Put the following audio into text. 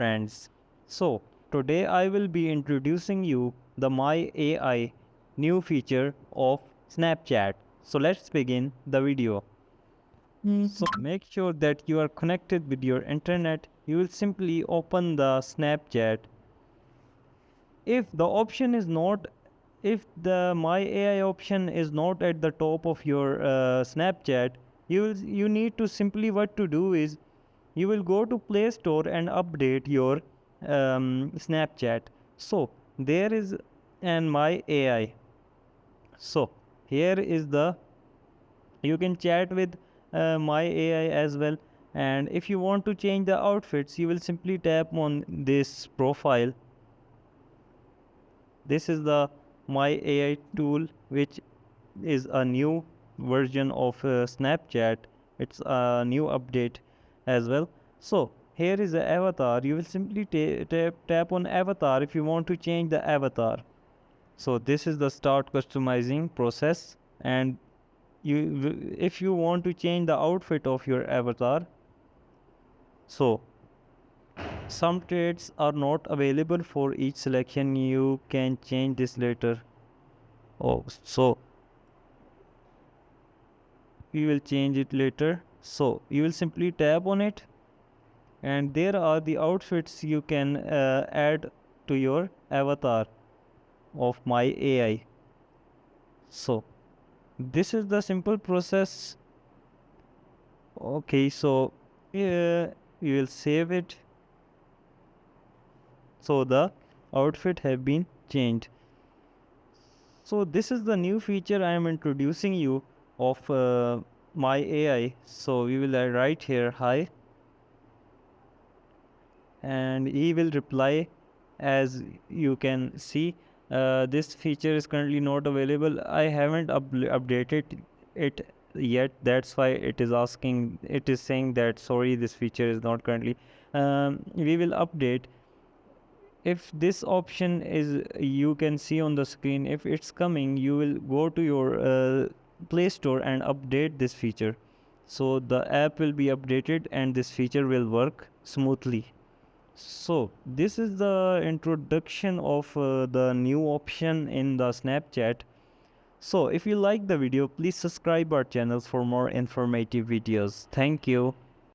friends. So today I will be introducing you the My AI new feature of Snapchat. So let's begin the video. So make sure that you are connected with your internet. You will simply open the Snapchat. If the option is not, if the My AI option is not at the top of your Snapchat, you need to simply what to do is you will go to Play Store and update your Snapchat. So there is an My AI. So here is the you can chat with My AI as well. And if you want to change the outfits, you will simply tap on this profile. This is the My AI tool, which is a new version of Snapchat. It's a new update as well. So here is the avatar. You will simply tap on avatar if you want to change the avatar. So this is the start customizing process, and if you want to change the outfit of your avatar, so some traits are not available for each selection. You can change this later. Oh, so we will change it later. So you will simply tap on it, and there are the outfits you can add to your avatar of My AI. So this is the simple process. Okay, so you will save it. So the outfit have been changed. So this is the new feature I am introducing you of My AI. So we will write here hi, and he will reply. As you can see, this feature is currently not available. I haven't updated it yet, that's why it is asking, it is saying that sorry, this feature is not currently. We will update. If this option is, you can see on the screen, if it's coming, you will go to your Play Store and update this feature. So the app will be updated and this feature will work smoothly. So this is the introduction of the new option in the Snapchat. So if you like the video, please subscribe our channels for more informative videos. Thank you.